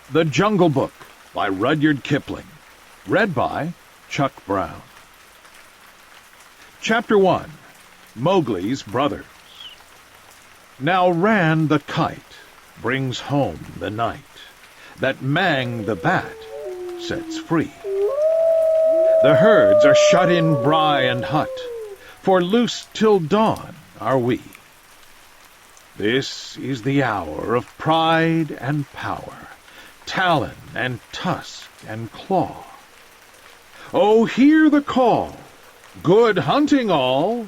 The Jungle Book by Rudyard Kipling. Read by Chuck Brown. Chapter 1. Mowgli's Brothers. Now Ran the kite brings home the night, that Mang the bat sets free. The herds are shut in brae and hut, for loose till dawn are we. This is the hour of pride and power, talon and tusk and claw. Oh, hear the call, good hunting all,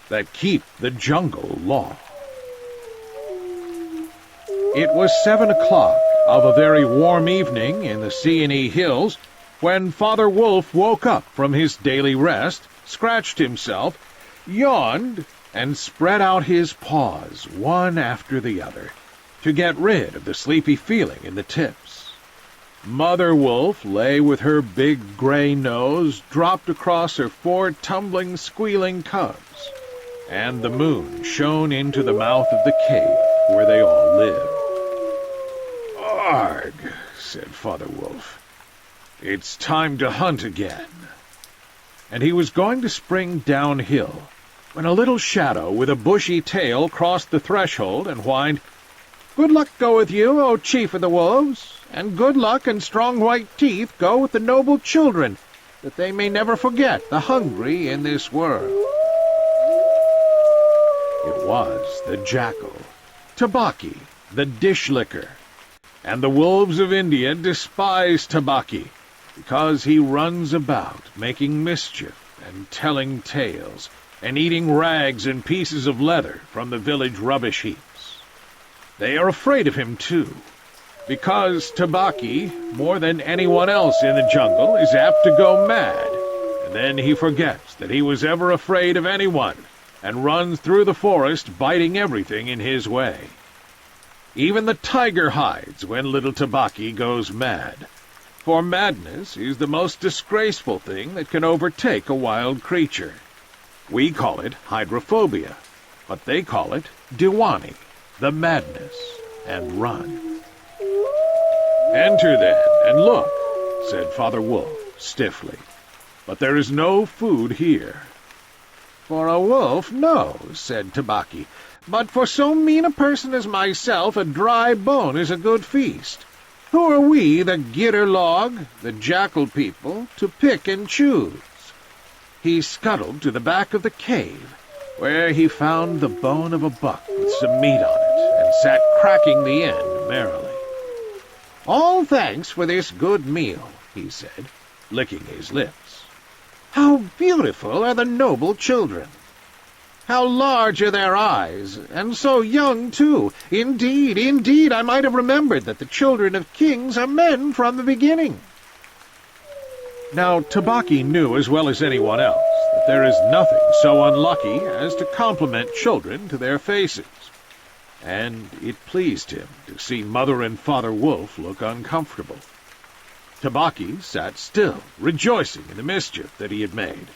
that keep the jungle law. It was 7 o'clock of a very warm evening in the C&E hills when Father Wolf woke up from his daily rest, scratched himself, yawned, and spread out his paws one after the other to get rid of the sleepy feeling in the tips. Mother Wolf lay with her big gray nose dropped across her 4 tumbling, squealing cubs, and the moon shone into the mouth of the cave where they all lived. "Arg," said Father Wolf. "It's time to hunt again." And he was going to spring downhill when a little shadow with a bushy tail crossed the threshold and whined, "Good luck go with you, O chief of the wolves, and good luck and strong white teeth go with the noble children, that they may never forget the hungry in this world." It was the jackal, Tabaki, the dish-licker, and the wolves of India despise Tabaki because he runs about making mischief and telling tales and eating rags and pieces of leather from the village rubbish heaps. They are afraid of him, too, because Tabaki, more than anyone else in the jungle, is apt to go mad, and then he forgets that he was ever afraid of anyone and runs through the forest biting everything in his way. Even the tiger hides when little Tabaki goes mad, for madness is the most disgraceful thing that can overtake a wild creature. We call it hydrophobia, but they call it diwani, the madness, and run. "Enter, then, and look," said Father Wolf stiffly, "but there is no food here." "For a wolf, no," said Tabaki, "but for so mean a person as myself, a dry bone is a good feast. Who are we, the Gitterlog, the jackal people, to pick and choose?" He scuttled to the back of the cave, where he found the bone of a buck with some meat on it, and sat cracking the end merrily. "All thanks for this good meal," he said, licking his lips. "How beautiful are the noble children! How large are their eyes, and so young, too! Indeed, indeed, I might have remembered that the children of kings are men from the beginning." Now, Tabaki knew as well as anyone else that there is nothing so unlucky as to compliment children to their faces, and it pleased him to see Mother and Father Wolf look uncomfortable. Tabaki sat still, rejoicing in the mischief that he had made,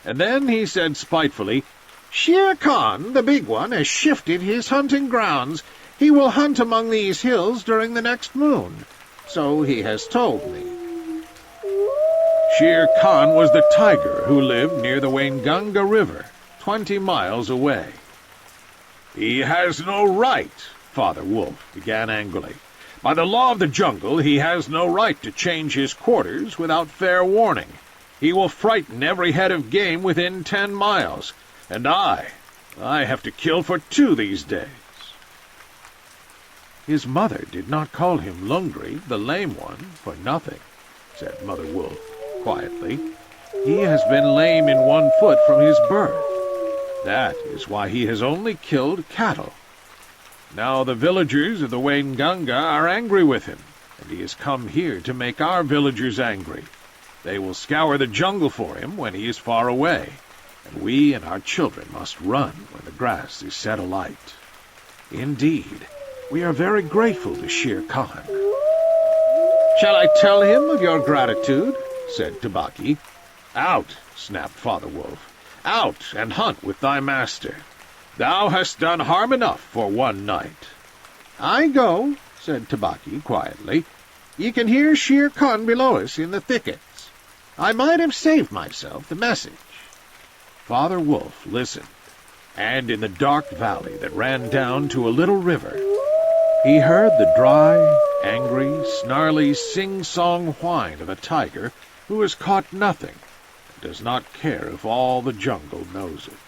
and then he said spitefully, "Shere Khan, the big one, has shifted his hunting grounds. He will hunt among these hills during the next moon, so he has told me." Shere Khan was the tiger who lived near the Wainganga River, 20 miles away. "He has no right," Father Wolf began angrily. "By the law of the jungle, he has no right to change his quarters without fair warning. He will frighten every head of game within 10 miles, and I have to kill for 2 these days." "His mother did not call him Lungri, the lame one, for nothing," said Mother Wolf quietly. "He has been lame in one foot from his birth. That is why he has only killed cattle. Now the villagers of the Wainganga are angry with him, and he has come here to make our villagers angry. They will scour the jungle for him when he is far away, and we and our children must run when the grass is set alight. Indeed, we are very grateful to Shere Khan." "Shall I tell him of your gratitude?" said Tabaki. "Out," snapped Father Wolf. "Out and hunt with thy master. Thou hast done harm enough for one night." "I go," said Tabaki quietly, Ye can hear Shere Khan below us in the thickets. I might have saved myself the message." Father Wolf listened, and in the dark valley that ran down to a little river, he heard the dry, angry, snarly, sing-song whine of a tiger who has caught nothing and does not care if all the jungle knows it.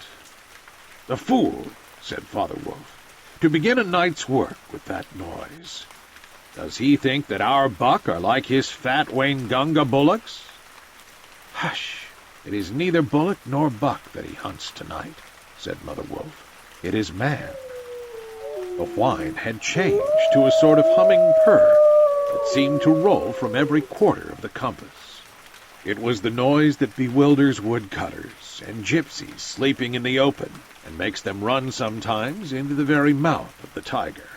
"The fool," said Father Wolf, "to begin a night's work with that noise. Does he think that our buck are like his fat Waingunga bullocks?" "Hush! It is neither bullock nor buck that he hunts tonight," said Mother Wolf. "It is man." The whine had changed to a sort of humming purr that seemed to roll from every quarter of the compass. It was the noise that bewilders woodcutters and gypsies sleeping in the open and makes them run sometimes into the very mouth of the tiger.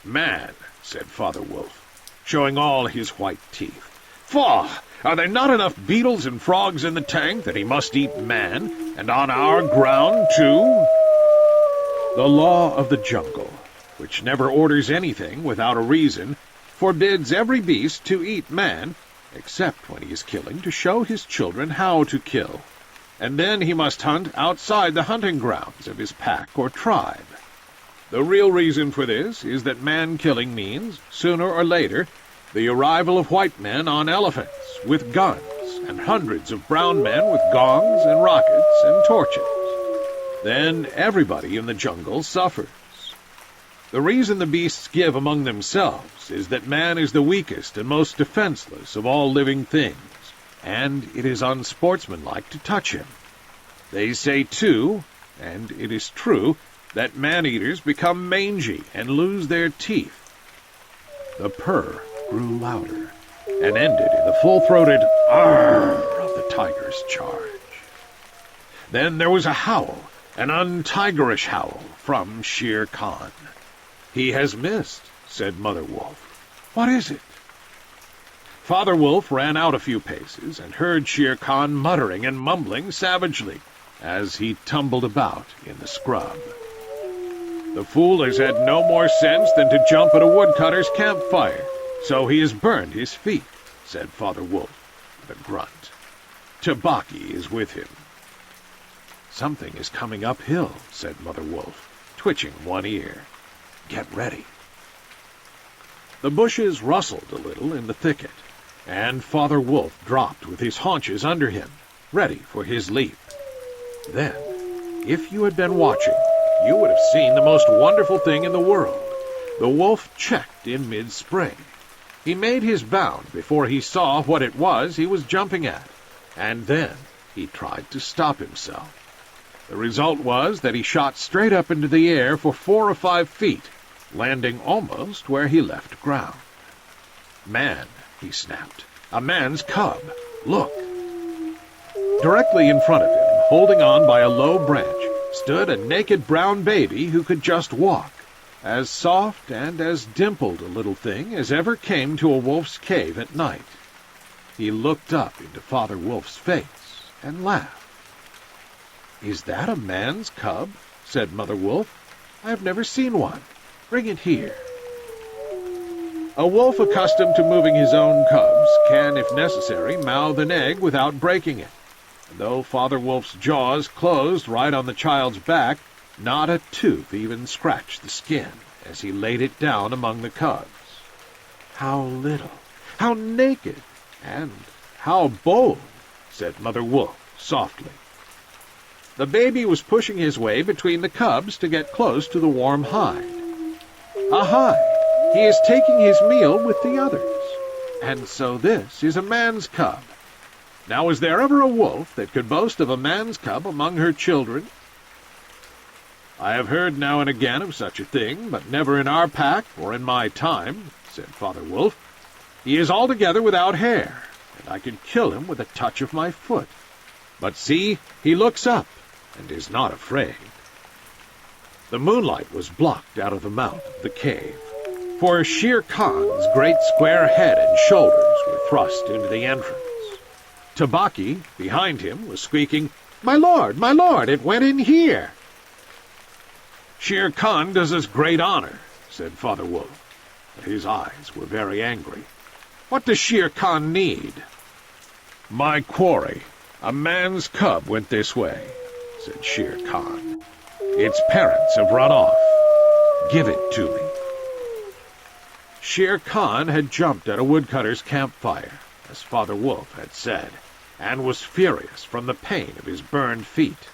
"Man," said Father Wolf, showing all his white teeth. "Faugh! Are there not enough beetles and frogs in the tank that he must eat man, and on our ground, too?" The law of the jungle, which never orders anything without a reason, forbids every beast to eat man, except when he is killing to show his children how to kill, and then he must hunt outside the hunting grounds of his pack or tribe. The real reason for this is that man-killing means, sooner or later, the arrival of white men on elephants with guns, and hundreds of brown men with gongs and rockets and torches. Then everybody in the jungle suffers. The reason the beasts give among themselves is that man is the weakest and most defenseless of all living things, and it is unsportsmanlike to touch him. They say, too, and it is true, that man-eaters become mangy and lose their teeth. The purr grew louder, and ended in the full-throated "arr" of the tiger's charge. Then there was a howl, an untigerish howl, from Shere Khan. "He has missed," said Mother Wolf. "What is it?" Father Wolf ran out a few paces and heard Shere Khan muttering and mumbling savagely as he tumbled about in the scrub. "The fool has had no more sense than to jump at a woodcutter's campfire, so he has burned his feet," said Father Wolf with a grunt. "Tabaki is with him." "Something is coming uphill," said Mother Wolf, twitching one ear. "Get ready." The bushes rustled a little in the thicket, and Father Wolf dropped with his haunches under him, ready for his leap. Then, if you had been watching, you would have seen the most wonderful thing in the world. The wolf checked in mid-spring. He made his bound before he saw what it was he was jumping at, and then he tried to stop himself. The result was that he shot straight up into the air for 4 or 5 feet, landing almost where he left ground. "Man," he snapped. "A man's cub. Look." Directly in front of him, holding on by a low branch, stood a naked brown baby who could just walk, as soft and as dimpled a little thing as ever came to a wolf's cave at night. He looked up into Father Wolf's face and laughed. "Is that a man's cub?" said Mother Wolf. "I have never seen one. Bring it here." A wolf accustomed to moving his own cubs can, if necessary, mouth an egg without breaking it. And though Father Wolf's jaws closed right on the child's back, not a tooth even scratched the skin as he laid it down among the cubs. "How little, how naked, and how bold," said Mother Wolf softly. The baby was pushing his way between the cubs to get close to the warm hide. "Aha! He is taking his meal with the others. And so this is a man's cub. Now was there ever a wolf that could boast of a man's cub among her children?" "I have heard now and again of such a thing, but never in our pack or in my time," said Father Wolf. "He is altogether without hair, and I could kill him with a touch of my foot. But see, he looks up, and is not afraid." The moonlight was blocked out of the mouth of the cave, for Shere Khan's great square head and shoulders were thrust into the entrance. Tabaki, behind him, was squeaking, my lord, it went in here." "Shere Khan does us great honor," said Father Wolf, but his eyes were very angry. What does Shere Khan need?" "My quarry. A man's cub went this way," said Shere Khan. "Its parents have run off. Give it to me." Shere Khan had jumped at a woodcutter's campfire, as Father Wolf had said, and was furious from the pain of his burned feet.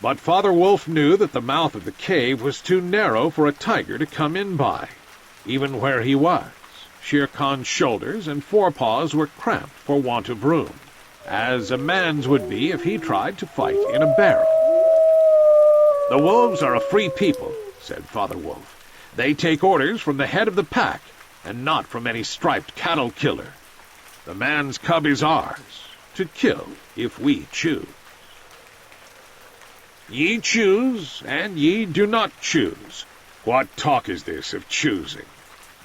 But Father Wolf knew that the mouth of the cave was too narrow for a tiger to come in by. Even where he was, Shere Khan's shoulders and forepaws were cramped for want of room, as a man's would be if he tried to fight in a barrel. "The wolves are a free people," said Father Wolf. "They take orders from the head of the pack, and not from any striped cattle killer. The man's cub is ours, to kill if we choose. Ye choose, and ye do not choose. What talk is this of choosing?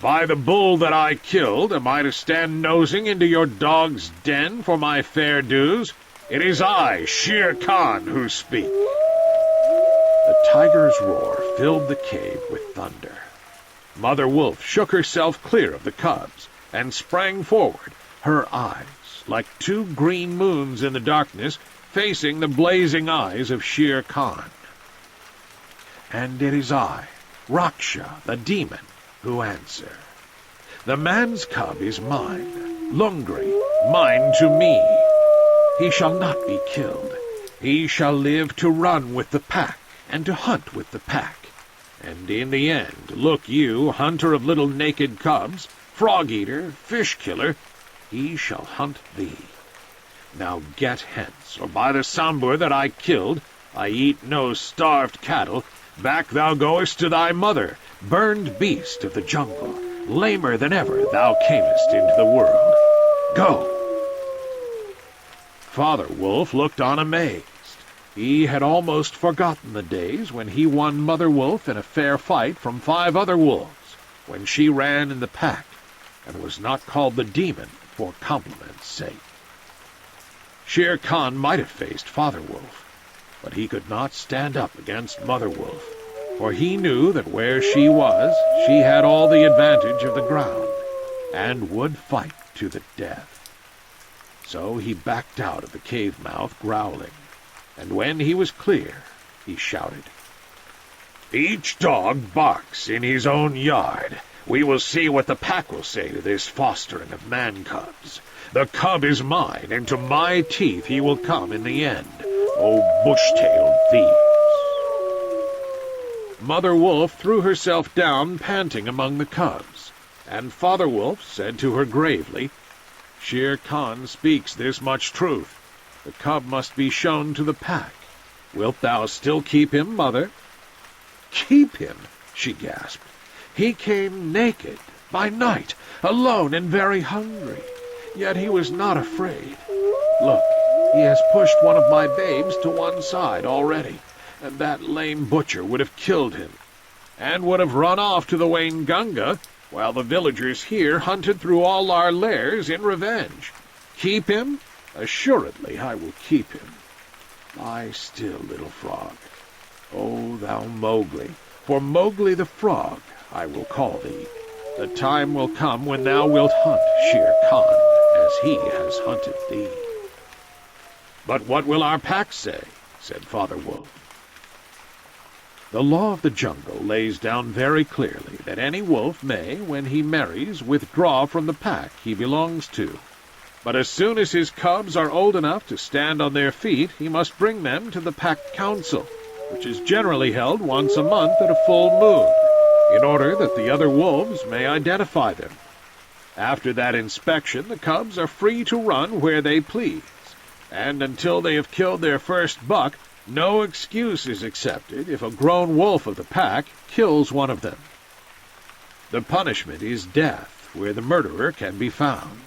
By the bull that I killed, am I to stand nosing into your dog's den for my fair dues? It is I, Shere Khan, who speak." The tiger's roar filled the cave with thunder. Mother Wolf shook herself clear of the cubs and sprang forward, her eyes, like two green moons in the darkness, facing the blazing eyes of Shere Khan. "And it is I, Raksha, the demon, who answer. The man's cub is mine, Lungri, mine to me. He shall not be killed. He shall live to run with the pack and to hunt with the pack. And in the end, look you, hunter of little naked cubs, frog-eater, fish-killer, he shall hunt thee. Now get hence, or by the Sambur that I killed, I eat no starved cattle, back thou goest to thy mother, burned beast of the jungle, lamer than ever thou camest into the world. Go!" Father Wolf looked on amazed. He had almost forgotten the days when he won Mother Wolf in a fair fight from 5 other wolves, when she ran in the pack, and was not called the demon for compliment's sake. Shere Khan might have faced Father Wolf, but he could not stand up against Mother Wolf, for he knew that where she was, she had all the advantage of the ground, and would fight to the death. So he backed out of the cave mouth growling, and when he was clear, he shouted, "Each dog barks in his own yard. We will see what the pack will say to this fostering of man-cubs. The cub is mine, and to my teeth he will come in the end, O bush-tailed thieves." Mother Wolf threw herself down, panting among the cubs, and Father Wolf said to her gravely, "Shere Khan speaks this much truth. The cub must be shown to the pack. Wilt thou still keep him, mother?" "Keep him?" she gasped. "He came naked, by night, alone and very hungry. Yet he was not afraid. Look, he has pushed one of my babes to one side already, and that lame butcher would have killed him, and would have run off to the Waingunga, while the villagers here hunted through all our lairs in revenge. Keep him? Assuredly I will keep him. Lie still, little frog. O thou Mowgli, for Mowgli the frog I will call thee. The time will come when thou wilt hunt Shere Khan, as he has hunted thee." "But what will our pack say?" said Father Wolf. The law of the jungle lays down very clearly that any wolf may, when he marries, withdraw from the pack he belongs to. But as soon as his cubs are old enough to stand on their feet, he must bring them to the pack council, which is generally held once a month at a full moon, in order that the other wolves may identify them. After that inspection, the cubs are free to run where they please, and until they have killed their first buck, no excuse is accepted if a grown wolf of the pack kills one of them. The punishment is death where the murderer can be found,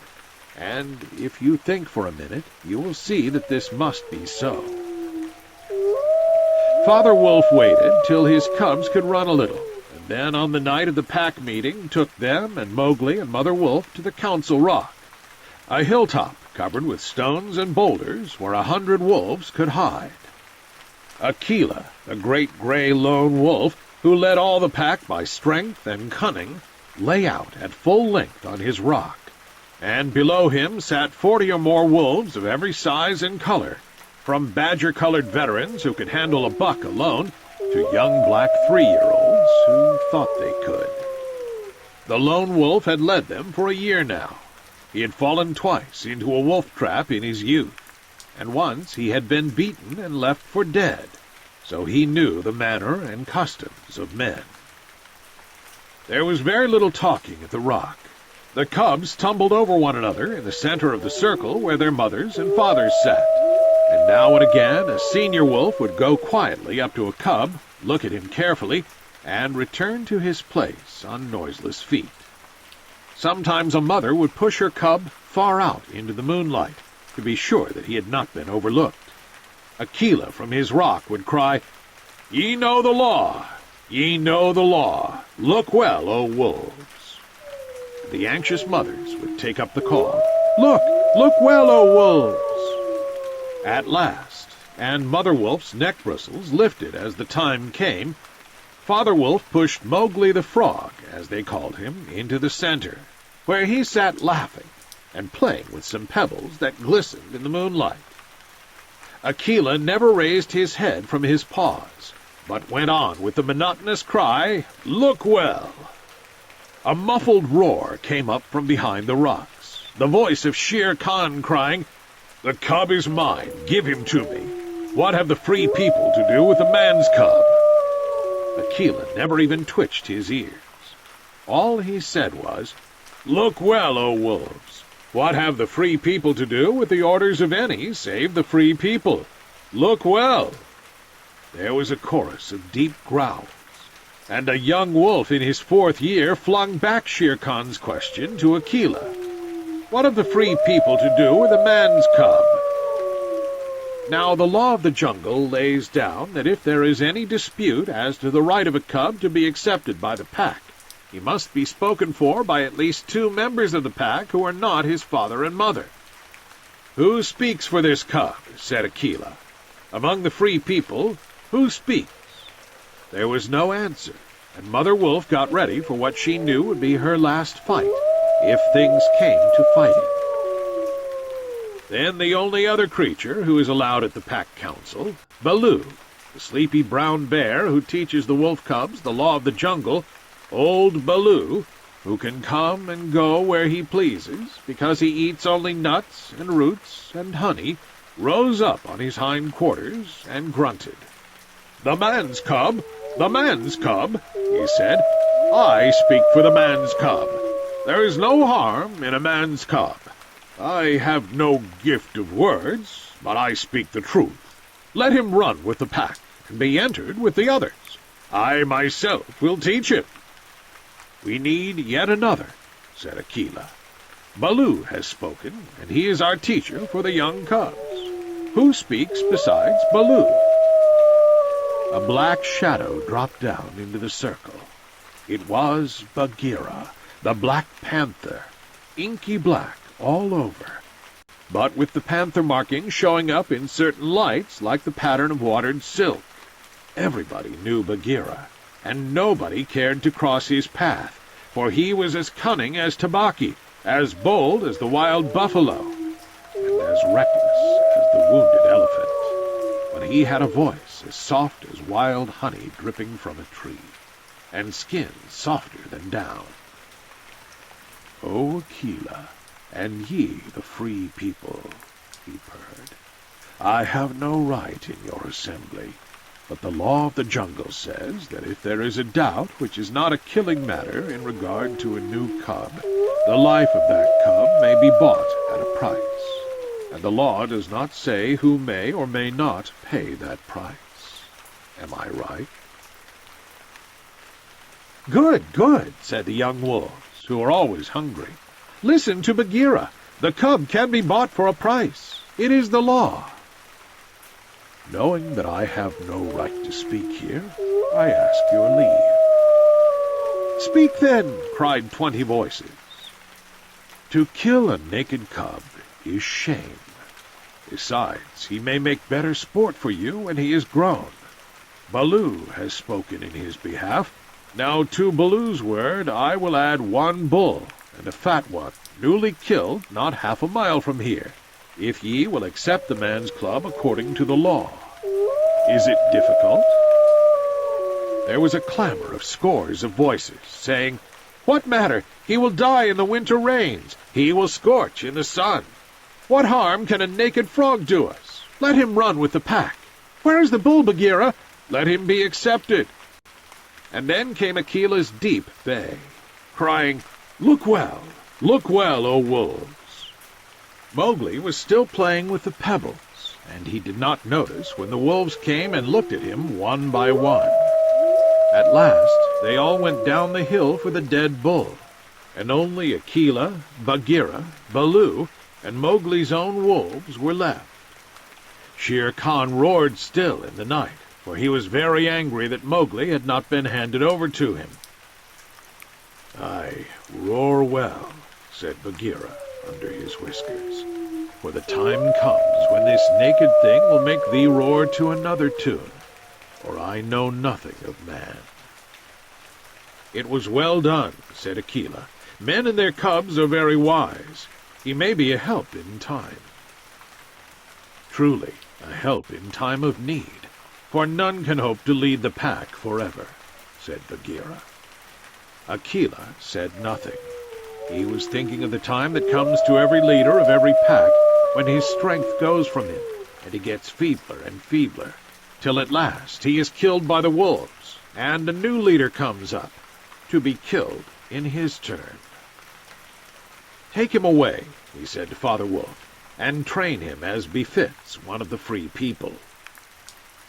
and if you think for a minute, you will see that this must be so. Father Wolf waited till his cubs could run a little, and then on the night of the pack meeting took them and Mowgli and Mother Wolf to the Council Rock, a hilltop covered with stones and boulders where 100 wolves could hide. Akela, the great gray lone wolf, who led all the pack by strength and cunning, lay out at full length on his rock, and below him sat 40 or more wolves of every size and color, from badger-colored veterans who could handle a buck alone to young black 3-year-olds who thought they could. The lone wolf had led them for a year now. He had fallen twice into a wolf trap in his youth, and once he had been beaten and left for dead, so he knew the manner and customs of men. There was very little talking at the rock. The cubs tumbled over one another in the center of the circle where their mothers and fathers sat, and now and again a senior wolf would go quietly up to a cub, look at him carefully, and return to his place on noiseless feet. Sometimes a mother would push her cub far out into the moonlight to be sure that he had not been overlooked. Aquila from his rock would cry, "Ye know the law! Ye know the law! Look well, O wolves!" The anxious mothers would take up the call, "Look! Look well, O wolves!" At last, and Mother Wolf's neck bristles lifted as the time came, Father Wolf pushed Mowgli the Frog, as they called him, into the center, where he sat laughing and playing with some pebbles that glistened in the moonlight. Aquila never raised his head from his paws, but went on with the monotonous cry, "Look well!" A muffled roar came up from behind the rocks, the voice of Shere Khan crying, "The cub is mine, give him to me. What have the free people to do with the man's cub?" Aquila never even twitched his ears. All he said was, "Look well, O wolves! What have the free people to do with the orders of any save the free people? Look well!" There was a chorus of deep growls, and a young wolf in his 4th year flung back Shere Khan's question to Aquila. "What have the free people to do with a man's cub?" Now the law of the jungle lays down that if there is any dispute as to the right of a cub to be accepted by the pack, he must be spoken for by at least 2 members of the pack who are not his father and mother. "Who speaks for this cub?" said Aquila. "Among the free people, who speaks?" There was no answer, and Mother Wolf got ready for what she knew would be her last fight, if things came to fighting. Then the only other creature who is allowed at the pack council, Baloo, the sleepy brown bear who teaches the wolf cubs the law of the jungle, old Baloo, who can come and go where he pleases because he eats only nuts and roots and honey, rose up on his hind quarters and grunted. "The man's cub! The man's cub!" he said. "I speak for the man's cub. There is no harm in a man's cub. I have no gift of words, but I speak the truth. Let him run with the pack and be entered with the others. I myself will teach him." "We need yet another," said Aquila. "Baloo has spoken, and he is our teacher for the young cubs. Who speaks besides Baloo?" A black shadow dropped down into the circle. It was Bagheera, the Black Panther, inky black all over, but with the panther markings showing up in certain lights like the pattern of watered silk. Everybody knew Bagheera, and nobody cared to cross his path, for he was as cunning as Tabaqui, as bold as the wild buffalo, and as reckless as the wounded elephant. But he had a voice as soft as wild honey dripping from a tree, and skin softer than down. "O Aquila, and ye the free people," he purred, "I have no right in your assembly, but the law of the jungle says that if there is a doubt which is not a killing matter in regard to a new cub, the life of that cub may be bought at a price, and the law does not say who may or may not pay that price. Am I right?" "Good, good," said the young wolves, who are always hungry. "Listen to Bagheera. The cub can be bought for a price. It is the law." "Knowing that I have no right to speak here, I ask your leave." "Speak then," cried 20 voices. "To kill a naked cub is shame. Besides, he may make better sport for you when he is grown. Baloo has spoken in his behalf. Now to Baloo's word I will add 1 bull, and a fat one, newly killed not half a mile from here, if ye will accept the man's club according to the law. Is it difficult?" There was a clamor of scores of voices, saying, "What matter? He will die in the winter rains. He will scorch in the sun. What harm can a naked frog do us? Let him run with the pack. Where is the bull, Bagheera? Let him be accepted." And then came Akela's deep bay, crying, look well, O wolves." Mowgli was still playing with the pebbles, and he did not notice when the wolves came and looked at him one by one. At last they all went down the hill for the dead bull, and only Akela, Bagheera, Baloo, and Mowgli's own wolves were left. Shere Khan roared still in the night, for he was very angry that Mowgli had not been handed over to him. "Aye, roar well," said Bagheera under his whiskers, "for the time comes when this naked thing will make thee roar to another tune, for I know nothing of man." "It was well done," said Akela. "Men and their cubs are very wise. He may be a help in time." "Truly, a help in time of need, for none can hope to lead the pack forever," said Bagheera. Akela said nothing. He was thinking of the time that comes to every leader of every pack, when his strength goes from him, and he gets feebler and feebler, till at last he is killed by the wolves, and a new leader comes up, to be killed in his turn. "Take him away," he said to Father Wolf, "and train him as befits one of the free people."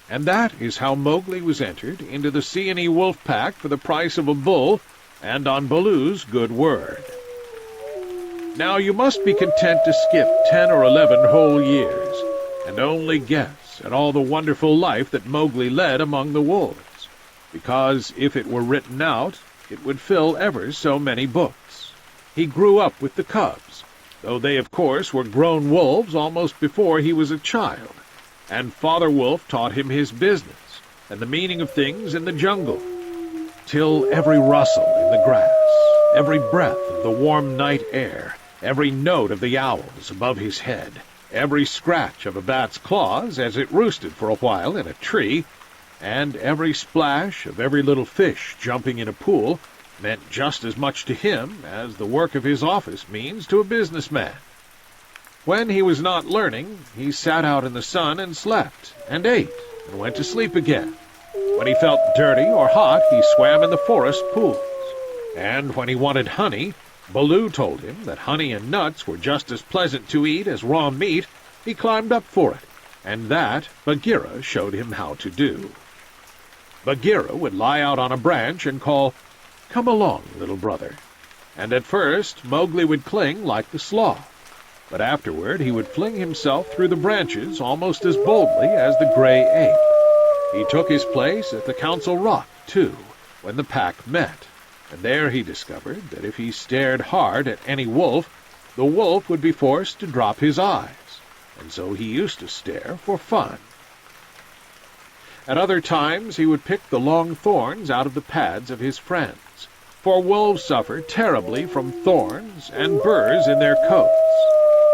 And that is how Mowgli was entered into the Seeonee wolf pack for the price of a bull, and on Baloo's good word. Now you must be content to skip 10 or 11 whole years, and only guess at all the wonderful life that Mowgli led among the wolves, because if it were written out, it would fill ever so many books. He grew up with the cubs, though they of course were grown wolves almost before he was a child, and Father Wolf taught him his business and the meaning of things in the jungle, till every rustle in the grass, every breath of the warm night air, every note of the owls above his head, every scratch of a bat's claws as it roosted for a while in a tree, and every splash of every little fish jumping in a pool meant just as much to him as the work of his office means to a businessman. When he was not learning, he sat out in the sun and slept, and ate, and went to sleep again. When he felt dirty or hot, he swam in the forest pools. And when he wanted honey, Baloo told him that honey and nuts were just as pleasant to eat as raw meat. He climbed up for it, and that Bagheera showed him how to do. Bagheera would lie out on a branch and call, "Come along, little brother." And at first Mowgli would cling like the sloth, but afterward he would fling himself through the branches almost as boldly as the gray ape. He took his place at the Council Rock, too, when the pack met, and there he discovered that if he stared hard at any wolf, the wolf would be forced to drop his eyes, and so he used to stare for fun. At other times he would pick the long thorns out of the pads of his friends, for wolves suffer terribly from thorns and burrs in their coats.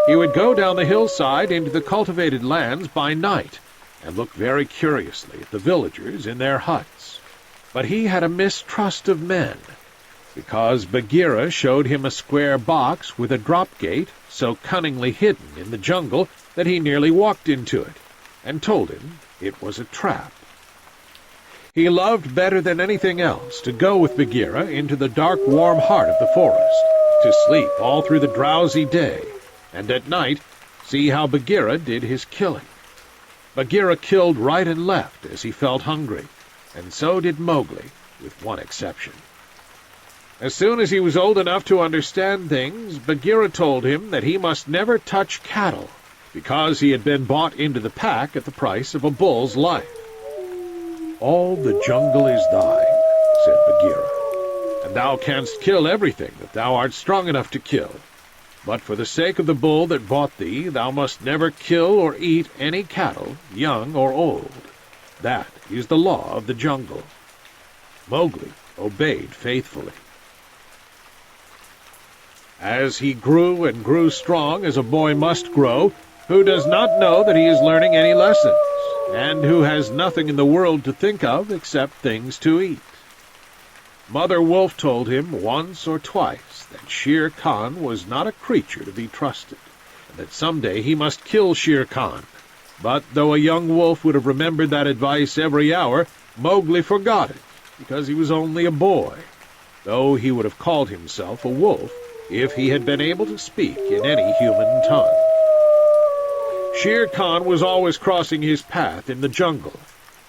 He would go down the hillside into the cultivated lands by night, and look very curiously at the villagers in their huts. But he had a mistrust of men, because Bagheera showed him a square box with a drop gate so cunningly hidden in the jungle that he nearly walked into it, and told him it was a trap. He loved better than anything else to go with Bagheera into the dark, warm heart of the forest, to sleep all through the drowsy day, and at night see how Bagheera did his killing. Bagheera killed right and left as he felt hungry, and so did Mowgli, with one exception. As soon as he was old enough to understand things, Bagheera told him that he must never touch cattle, because he had been bought into the pack at the price of a bull's life. "All the jungle is thine," said Bagheera, "and thou canst kill everything that thou art strong enough to kill. But for the sake of the bull that bought thee, thou must never kill or eat any cattle, young or old. That is the law of the jungle." Mowgli obeyed faithfully. As he grew and grew strong as a boy must grow, who does not know that he is learning any lessons, and who has nothing in the world to think of except things to eat. Mother Wolf told him once or twice that Shere Khan was not a creature to be trusted, and that someday he must kill Shere Khan. But though a young wolf would have remembered that advice every hour, Mowgli forgot it, because he was only a boy, though he would have called himself a wolf if he had been able to speak in any human tongue. Shere Khan was always crossing his path in the jungle,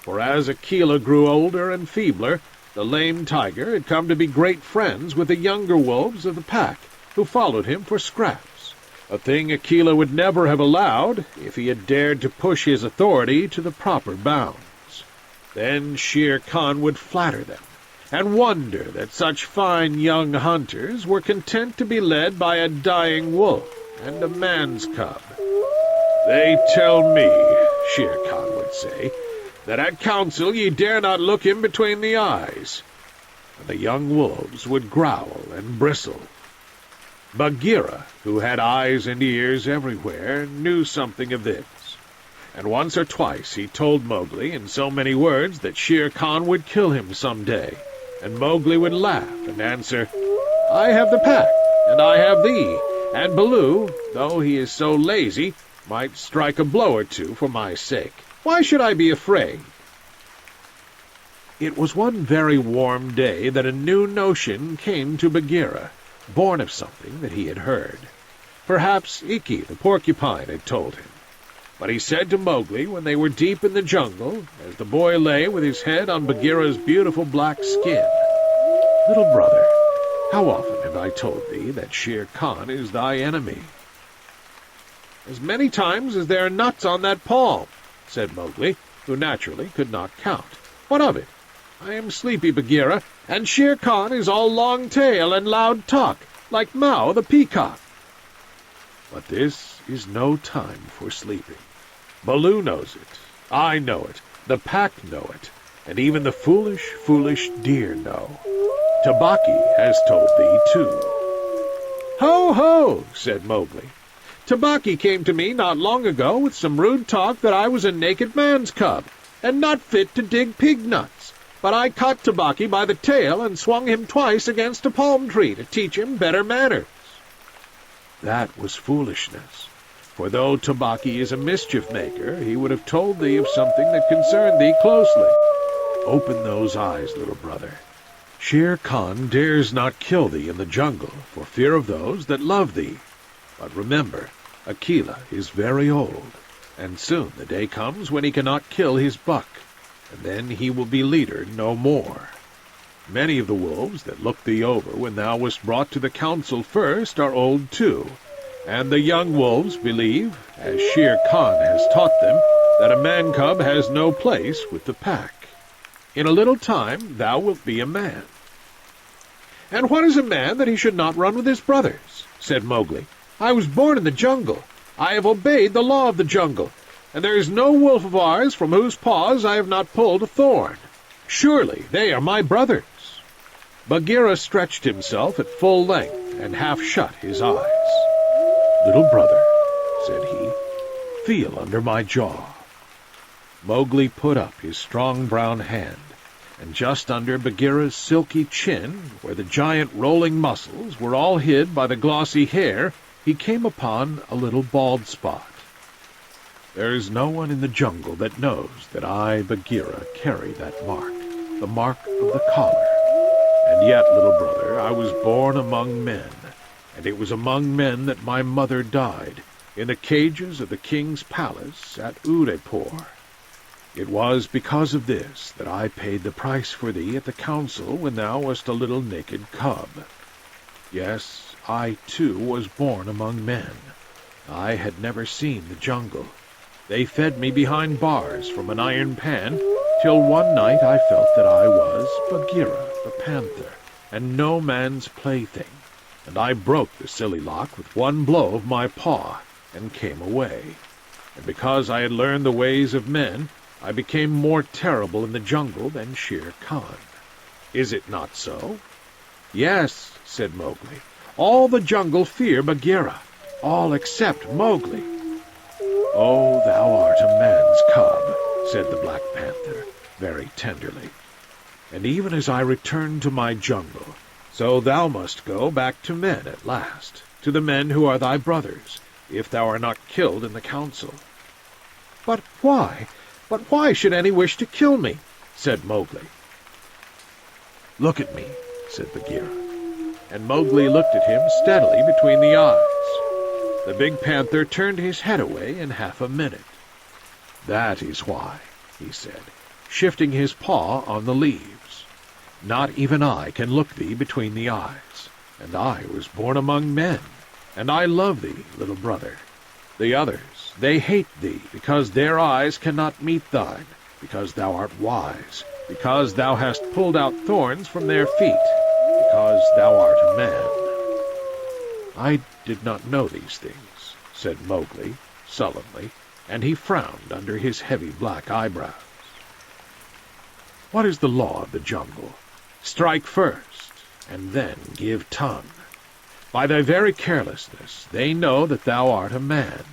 for as Akela grew older and feebler, the lame tiger had come to be great friends with the younger wolves of the pack, who followed him for scraps, a thing Akela would never have allowed if he had dared to push his authority to the proper bounds. Then Shere Khan would flatter them, and wonder that such fine young hunters were content to be led by a dying wolf and a man's cub. "They tell me," Shere Khan would say, "that at council ye dare not look him between the eyes." And the young wolves would growl and bristle. Bagheera, who had eyes and ears everywhere, knew something of this, and once or twice he told Mowgli in so many words that Shere Khan would kill him some day, and Mowgli would laugh and answer, "I have the pack, and I have thee, and Baloo, though he is so lazy, might strike a blow or two for my sake. Why should I be afraid?" It was one very warm day that a new notion came to Bagheera, born of something that he had heard. Perhaps Ikki the porcupine had told him. But he said to Mowgli when they were deep in the jungle, as the boy lay with his head on Bagheera's beautiful black skin, "Little brother, how often have I told thee that Shere Khan is thy enemy?" "As many times as there are nuts on that palm," said Mowgli, who naturally could not count. "What of it? I am sleepy, Bagheera, and Shere Khan is all long tail and loud talk, like Mao the peacock." "But this is no time for sleeping. Baloo knows it, I know it, the pack know it, and even the foolish, foolish deer know. Tabaki has told thee too." "Ho, ho!" said Mowgli. "Tabaki came to me not long ago with some rude talk that I was a naked man's cub, and not fit to dig pig nuts. But I caught Tabaki by the tail and swung him twice against a palm tree to teach him better manners." "That was foolishness, for though Tabaki is a mischief-maker, he would have told thee of something that concerned thee closely. Open those eyes, little brother. Shere Khan dares not kill thee in the jungle for fear of those that love thee. But remember, Akela is very old, and soon the day comes when he cannot kill his buck, and then he will be leader no more. Many of the wolves that looked thee over when thou wast brought to the council first are old too, and the young wolves believe, as Shere Khan has taught them, that a man-cub has no place with the pack. In a little time thou wilt be a man." "And what is a man that he should not run with his brothers?" said Mowgli. "I was born in the jungle. I have obeyed the law of the jungle, and there is no wolf of ours from whose paws I have not pulled a thorn. Surely they are my brothers." Bagheera stretched himself at full length and half shut his eyes. "Little brother," said he, "feel under my jaw." Mowgli put up his strong brown hand, and just under Bagheera's silky chin, where the giant rolling muscles were all hid by the glossy hair, he came upon a little bald spot. "There is no one in the jungle that knows that I, Bagheera, carry that mark, the mark of the collar. And yet, little brother, I was born among men, and it was among men that my mother died, in the cages of the king's palace at Udaipur. It was because of this that I paid the price for thee at the council when thou wast a little naked cub. Yes, I too was born among men. I had never seen the jungle. They fed me behind bars from an iron pan, till one night I felt that I was Bagheera the panther, and no man's plaything, and I broke the silly lock with one blow of my paw, and came away. And because I had learned the ways of men, I became more terrible in the jungle than Shere Khan. Is it not so?" "Yes," said Mowgli. All the jungle fear Bagheera, all except Mowgli. "Oh, thou art a man's cub," said the Black Panther, very tenderly. "And even as I return to my jungle, so thou must go back to men at last, to the men who are thy brothers, if thou art not killed in the council." "But why? But why should any wish to kill me?" said Mowgli. "Look at me," said Bagheera. And Mowgli looked at him steadily between the eyes. The big panther turned his head away in half a minute. "That is why," he said, shifting his paw on the leaves. "Not even I can look thee between the eyes, and I was born among men, and I love thee, little brother. The others, they hate thee, because their eyes cannot meet thine, because thou art wise, because thou hast pulled out thorns from their feet, because thou art a man." "I did not know these things," said Mowgli sullenly, and he frowned under his heavy black eyebrows. "What is the law of the jungle? Strike first, and then give tongue. By thy very carelessness they know that thou art a man.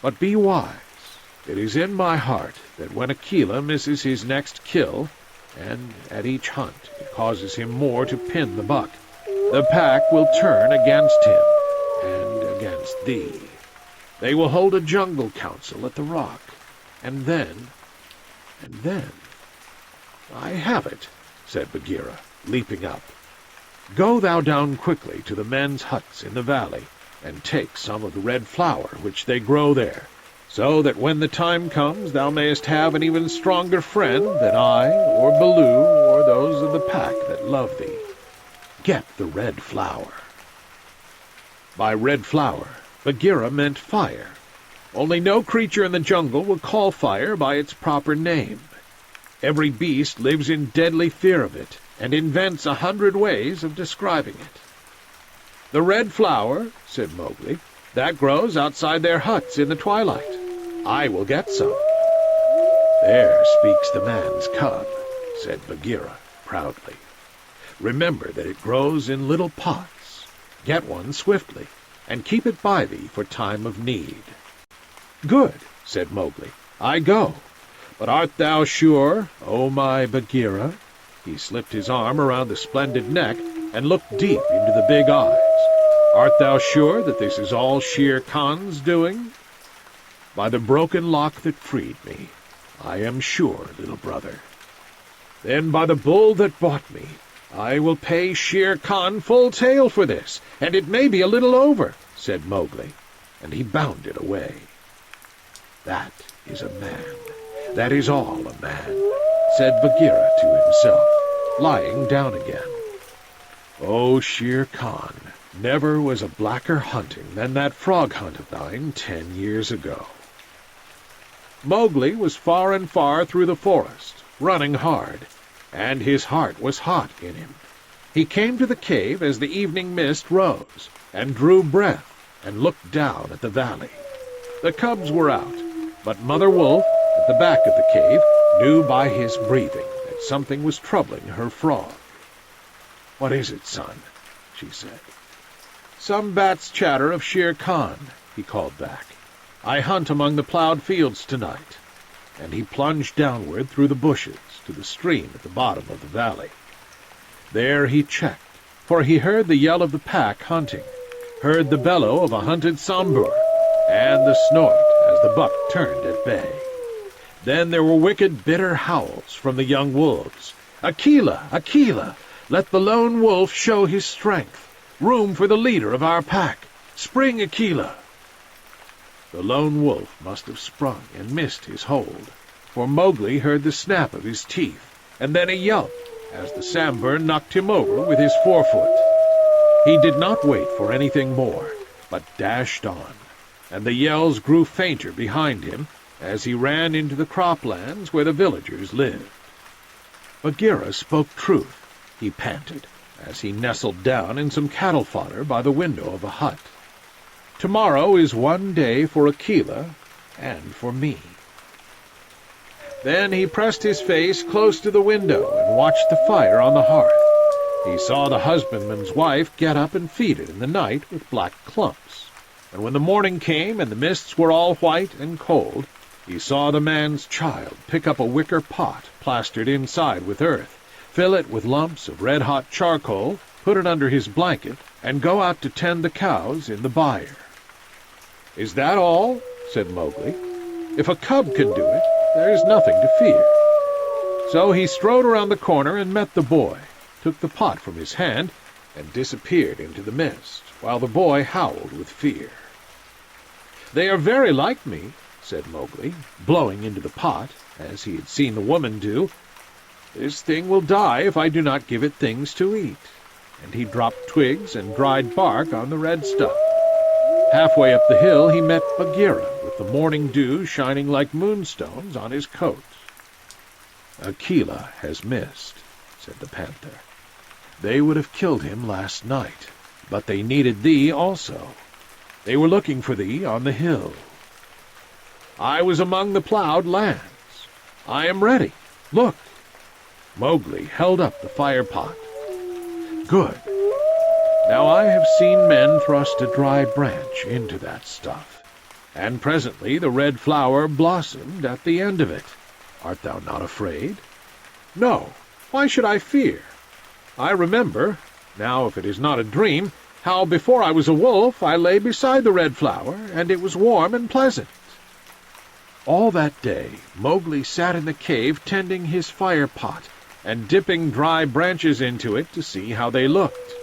But be wise. It is in my heart that when Akela misses his next kill, and at each hunt it causes him more to pin the buck, the pack will turn against him, and against thee. They will hold a jungle council at the rock, and then... "I have it," said Bagheera, leaping up. "Go thou down quickly to the men's huts in the valley, and take some of the red flower which they grow there, so that when the time comes thou mayest have an even stronger friend than I, or Baloo, or those of the pack that love thee. Get the red flower." By red flower, Bagheera meant fire. Only no creature in the jungle will call fire by its proper name. Every beast lives in deadly fear of it, and invents 100 ways of describing it. "The red flower," said Mowgli, "that grows outside their huts in the twilight. I will get some." "There speaks the man's cub," said Bagheera proudly. "Remember that it grows in little pots. Get one swiftly, and keep it by thee for time of need." "Good," said Mowgli. "I go. But art thou sure, O my Bagheera?" He slipped his arm around the splendid neck and looked deep into the big eyes. "Art thou sure that this is all Shere Khan's doing?" "By the broken lock that freed me, I am sure, little brother." "Then by the bull that bought me, I will pay Shere Khan full tale for this, and it may be a little over," said Mowgli, and he bounded away. "That is a man. That is all a man," said Bagheera to himself, lying down again. "Oh, Shere Khan, never was a blacker hunting than that frog hunt of thine 10 years ago." Mowgli was far and far through the forest, running hard, and his heart was hot in him. He came to the cave as the evening mist rose, and drew breath, and looked down at the valley. The cubs were out, but Mother Wolf, at the back of the cave, knew by his breathing that something was troubling her frog. "What is it, son?" she said. "Some bat's chatter of Shere Khan," he called back. "I hunt among the plowed fields tonight." And he plunged downward through the bushes to the stream at the bottom of the valley. There he checked, for he heard the yell of the pack hunting, heard the bellow of a hunted sambur, and the snort as the buck turned at bay. Then there were wicked, bitter howls from the young wolves. "Akela! Akela! Let the lone wolf show his strength. Room for the leader of our pack. Spring, Akela!" The lone wolf must have sprung and missed his hold, for Mowgli heard the snap of his teeth, and then a yelp as the sambur knocked him over with his forefoot. He did not wait for anything more, but dashed on, and the yells grew fainter behind him as he ran into the croplands where the villagers lived. Bagheera spoke truth, he panted, as he nestled down in some cattle fodder by the window of a hut. "Tomorrow is one day for Akela and for me." Then he pressed his face close to the window and watched the fire on the hearth. He saw the husbandman's wife get up and feed it in the night with black clumps. And when the morning came and the mists were all white and cold, he saw the man's child pick up a wicker pot plastered inside with earth, fill it with lumps of red-hot charcoal, put it under his blanket, and go out to tend the cows in the byre. "Is that all?" said Mowgli. "If a cub can do it, there is nothing to fear." So he strode around the corner and met the boy, took the pot from his hand, and disappeared into the mist, while the boy howled with fear. "They are very like me," said Mowgli, blowing into the pot, as he had seen the woman do. "This thing will die if I do not give it things to eat." And he dropped twigs and dried bark on the red stuff. Halfway up the hill he met Bagheera, with the morning dew shining like moonstones on his coat. "Akela has missed," said the panther. "They would have killed him last night, but they needed thee also. They were looking for thee on the hill." "I was among the ploughed lands. I am ready. Look." Mowgli held up the fire-pot. "Good. Now I have seen men thrust a dry branch into that stuff, and presently the red flower blossomed at the end of it. Art thou not afraid?" "No. Why should I fear? I remember, now if it is not a dream, how before I was a wolf I lay beside the red flower, and it was warm and pleasant." All that day Mowgli sat in the cave tending his fire-pot, and dipping dry branches into it to see how they looked.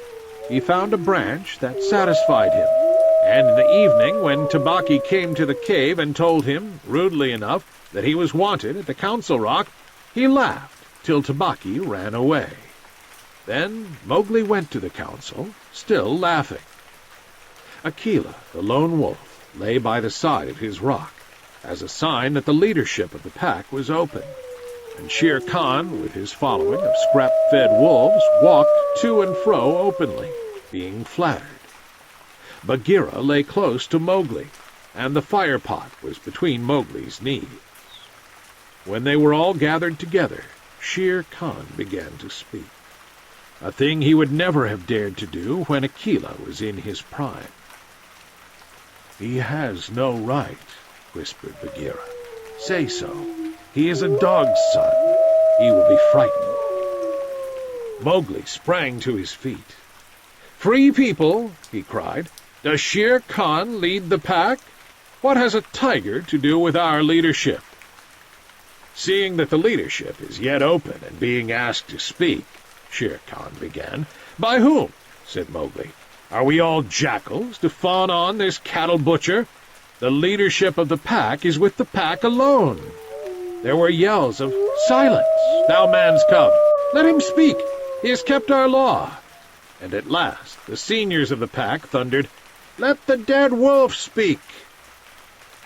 He found a branch that satisfied him, and in the evening, when Tabaqui came to the cave and told him, rudely enough, that he was wanted at the council rock, he laughed till Tabaqui ran away. Then Mowgli went to the council, still laughing. Akela, the lone wolf, lay by the side of his rock, as a sign that the leadership of the pack was open, and Shere Khan, with his following of scrap-fed wolves, walked to and fro openly, being flattered. Bagheera lay close to Mowgli, and the fire-pot was between Mowgli's knees. When they were all gathered together, Shere Khan began to speak, a thing he would never have dared to do when Akela was in his prime. "He has no right," whispered Bagheera. "Say so. He is a dog's son. He will be frightened." Mowgli sprang to his feet. "Free people," he cried. "Does Shere Khan lead the pack? What has a tiger to do with our leadership?" "Seeing that the leadership is yet open and being asked to speak," Shere Khan began. "By whom?" said Mowgli. "Are we all jackals to fawn on this cattle butcher? The leadership of the pack is with the pack alone." There were yells of, "Silence, thou man's cub! Let him speak! He has kept our law!" And at last the seniors of the pack thundered, "Let the dead wolf speak!"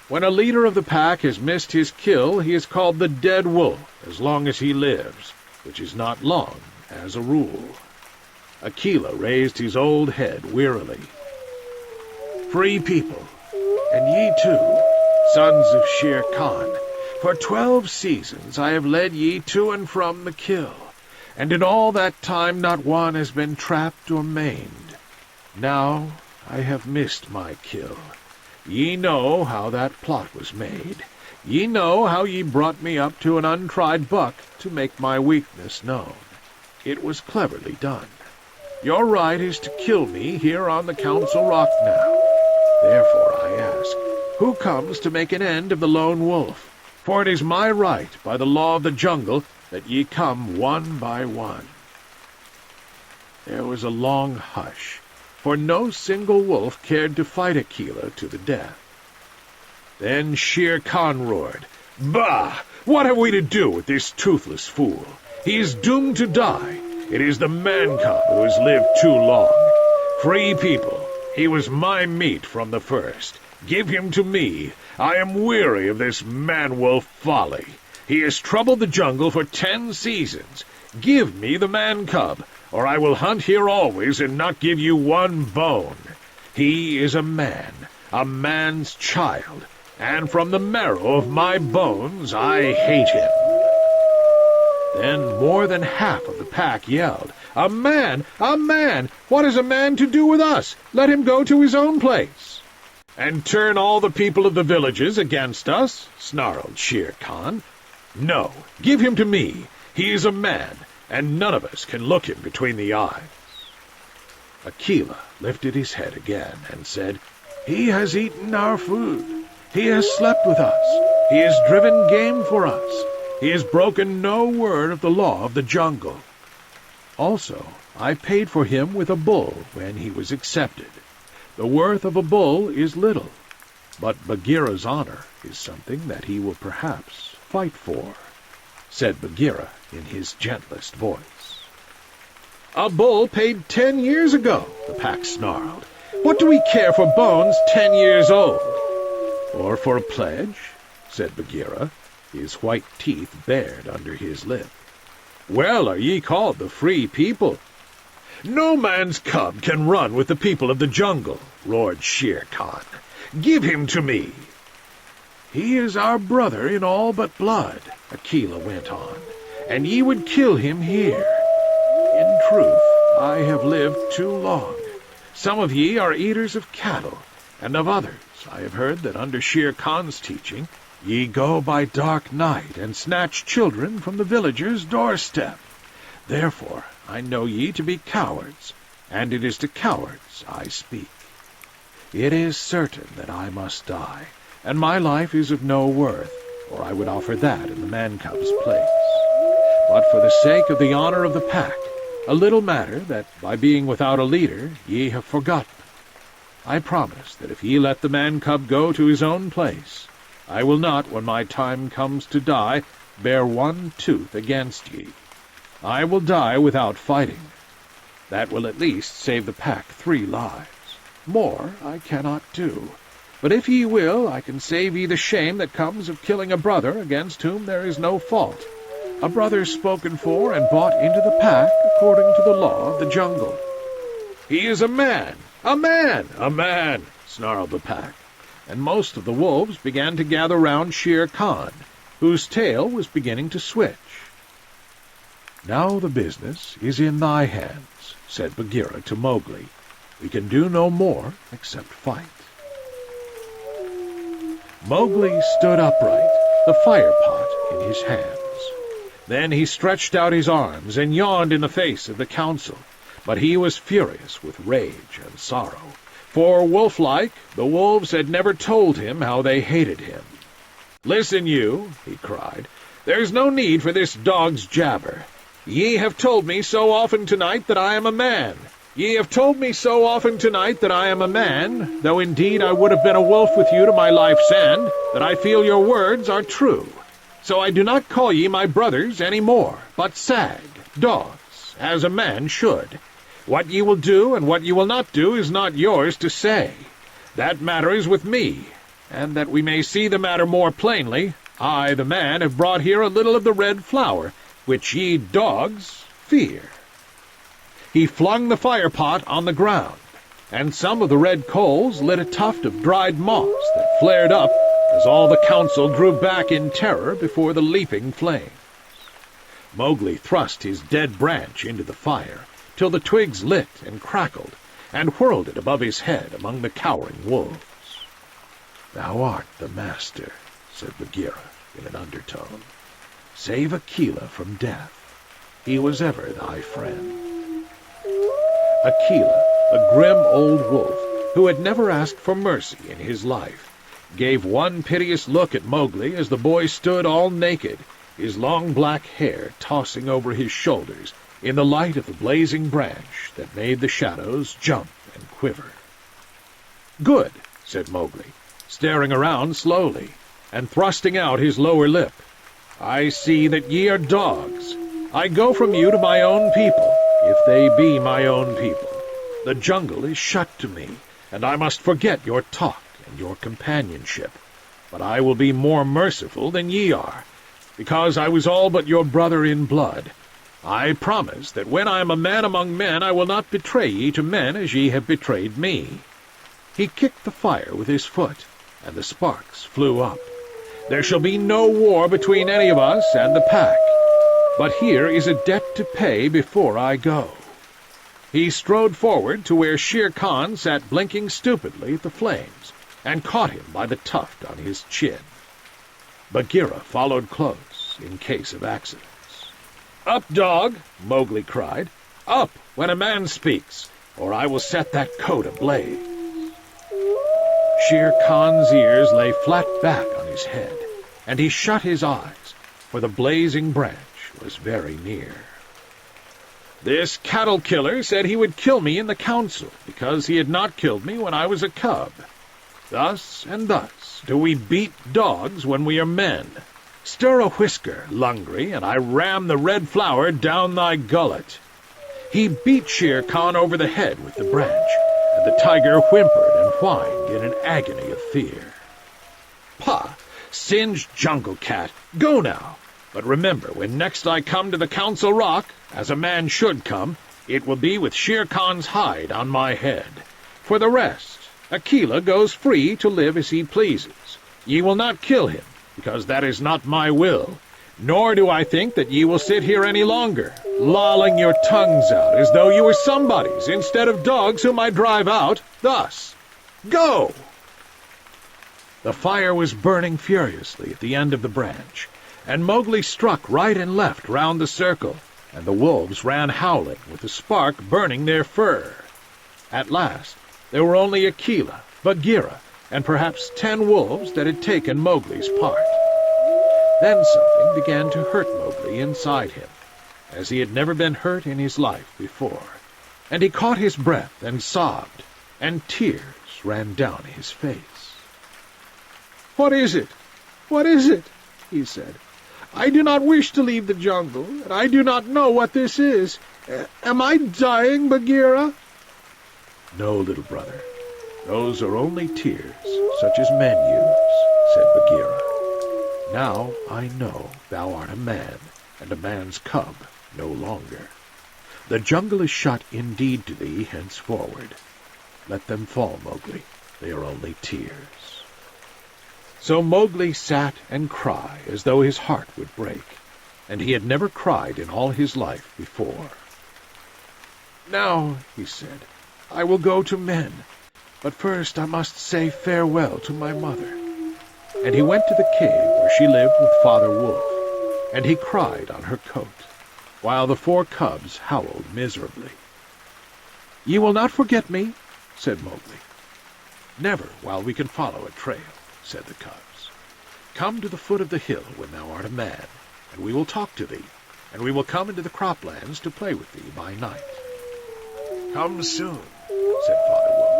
When a leader of the pack has missed his kill, he is called the dead wolf as long as he lives, which is not long, as a rule. Akela raised his old head wearily. "Free people, and ye too, sons of Shere Khan, for 12 seasons I have led ye to and from the kill, and in all that time not one has been trapped or maimed. Now I have missed my kill. Ye know how that plot was made. Ye know how ye brought me up to an untried buck to make my weakness known. It was cleverly done. Your right is to kill me here on the council rock now. Therefore I ask, who comes to make an end of the lone wolf? For it is my right, by the law of the jungle, that ye come one by one." There was a long hush, for no single wolf cared to fight Akela to the death. Then Shere Khan roared, "Bah! What have we to do with this toothless fool? He is doomed to die. It is the man-cub who has lived too long. Free people, he was my meat from the first. Give him to me. I am weary of this man-wolf folly. He has troubled the jungle for 10 seasons. Give me the man-cub, or I will hunt here always and not give you one bone. He is a man's child, and from the marrow of my bones I hate him." Then more than half of the pack yelled, "A man! A man! What is a man to do with us? Let him go to his own place." "And turn all the people of the villages against us?" snarled Shere Khan. "No, give him to me. He is a man, and none of us can look him between the eyes." Akela lifted his head again and said, "He has eaten our food. He has slept with us. He has driven game for us. He has broken no word of the law of the jungle. Also, I paid for him with a bull when he was accepted. The worth of a bull is little, but Bagheera's honor is something that he will perhaps fight for," said Bagheera in his gentlest voice. "A bull paid 10 years ago," the pack snarled. "What do we care for bones 10 years old?" "Or for a pledge?" said Bagheera, his white teeth bared under his lip. "Well are ye called the Free People." "No man's cub can run with the people of the jungle," roared Shere Khan. "Give him to me." "He is our brother in all but blood," Akela went on, "and ye would kill him here. In truth, I have lived too long. Some of ye are eaters of cattle, and of others I have heard that under Shere Khan's teaching ye go by dark night and snatch children from the villagers' doorstep. Therefore I know ye to be cowards, and it is to cowards I speak. It is certain that I must die, and my life is of no worth, or I would offer that in the man-cub's place. But for the sake of the honor of the pack, a little matter that, by being without a leader, ye have forgotten. I promise that if ye let the man-cub go to his own place, I will not, when my time comes to die, bear one tooth against ye. I will die without fighting. That will at least save the pack 3 lives. More I cannot do. But if ye will, I can save ye the shame that comes of killing a brother against whom there is no fault. A brother spoken for and bought into the pack according to the law of the jungle." "He is a man! A man! A man!" snarled the pack, and most of the wolves began to gather round Shere Khan, whose tail was beginning to switch. "Now the business is in thy hands," said Bagheera to Mowgli. "We can do no more except fight." Mowgli stood upright, the fire-pot in his hands. Then he stretched out his arms and yawned in the face of the council, but he was furious with rage and sorrow, for, wolf-like, the wolves had never told him how they hated him. "Listen, you," he cried. "There's no need for this dog's jabber. Ye have told me so often tonight that I am a man. Ye have told me so often tonight that I am a man, though indeed I would have been a wolf with you to my life's end, that I feel your words are true. So I do not call ye my brothers any more, but sag, dogs, as a man should. What ye will do and what ye will not do is not yours to say. That matter is with me, and that we may see the matter more plainly, I, the man, have brought here a little of the red flower, which ye dogs fear." He flung the fire-pot on the ground, and some of the red coals lit a tuft of dried moss that flared up as all the council drew back in terror before the leaping flames. Mowgli thrust his dead branch into the fire, till the twigs lit and crackled, and whirled it above his head among the cowering wolves. "Thou art the master," said Bagheera in an undertone. "Save Akela from death. He was ever thy friend." Akela, a grim old wolf, who had never asked for mercy in his life, gave one piteous look at Mowgli as the boy stood all naked, his long black hair tossing over his shoulders in the light of the blazing branch that made the shadows jump and quiver. "Good," said Mowgli, staring around slowly, and thrusting out his lower lip. "I see that ye are dogs. I go from you to my own people, if they be my own people. The jungle is shut to me, and I must forget your talk and your companionship. But I will be more merciful than ye are, because I was all but your brother in blood. I promise that when I am a man among men I will not betray ye to men as ye have betrayed me." He kicked the fire with his foot, and the sparks flew up. "There shall be no war between any of us and the pack. but here is a debt to pay before I go." He strode forward to where Shere Khan sat blinking stupidly at the flames, and caught him by the tuft on his chin. Bagheera followed close, in case of accidents. "Up, dog!" Mowgli cried. "Up when a man speaks, or I will set that coat ablaze." Shere Khan's ears lay flat back on his head, and he shut his eyes, for the blazing branch was very near. "This cattle killer said he would kill me in the council, because he had not killed me when I was a cub. Thus and thus do we beat dogs when we are men. Stir a whisker, Lungri, and I ram the red flower down thy gullet." He beat Shere Khan over the head with the branch, and the tiger whimpered and whined in an agony of fear. "Pah! Singed jungle cat! Go now! But remember, when next I come to the council rock, as a man should come, it will be with Shere Khan's hide on my head. For the rest, Akela goes free to live as he pleases. Ye will not kill him, because that is not my will, nor do I think that ye will sit here any longer, lolling your tongues out as though you were somebody's instead of dogs whom I drive out, thus. Go!" The fire was burning furiously at the end of the branch, and Mowgli struck right and left round the circle, and the wolves ran howling with the spark burning their fur. At last there were only Akela, Bagheera, and perhaps 10 wolves that had taken Mowgli's part. Then something began to hurt Mowgli inside him, as he had never been hurt in his life before, and he caught his breath and sobbed, and tears ran down his face. "What is it? What is it?" he said. "I do not wish to leave the jungle, and I do not know what this is. Am I dying, Bagheera?" "No, little brother. Those are only tears, such as men use," said Bagheera. "Now I know thou art a man, and a man's cub no longer. The jungle is shut indeed to thee henceforward. Let them fall, Mowgli. They are only tears." So Mowgli sat and cried as though his heart would break, and he had never cried in all his life before. "Now," he said, "I will go to men, but first I must say farewell to my mother." And he went to the cave where she lived with Father Wolf, and he cried on her coat, while the 4 cubs howled miserably. "Ye will not forget me?" said Mowgli. "Never while we can follow a trail," said the cubs. "Come to the foot of the hill when thou art a man, and we will talk to thee, and we will come into the croplands to play with thee by night." "Come soon," said Father Wolf.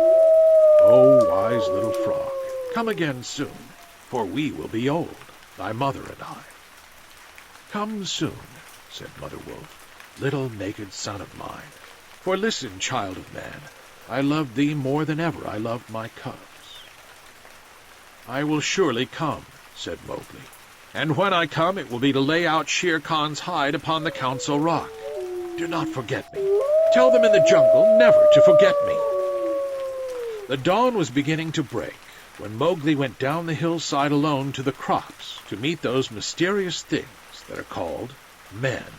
"O wise little frog, come again soon, for we will be old, thy mother and I." "Come soon," said Mother Wolf, "little naked son of mine, for listen, child of man, I love thee more than ever I loved my cubs." "I will surely come," said Mowgli, "and when I come it will be to lay out Shere Khan's hide upon the council rock. Do not forget me. Tell them in the jungle never to forget me." The dawn was beginning to break when Mowgli went down the hillside alone to the crops to meet those mysterious things that are called men.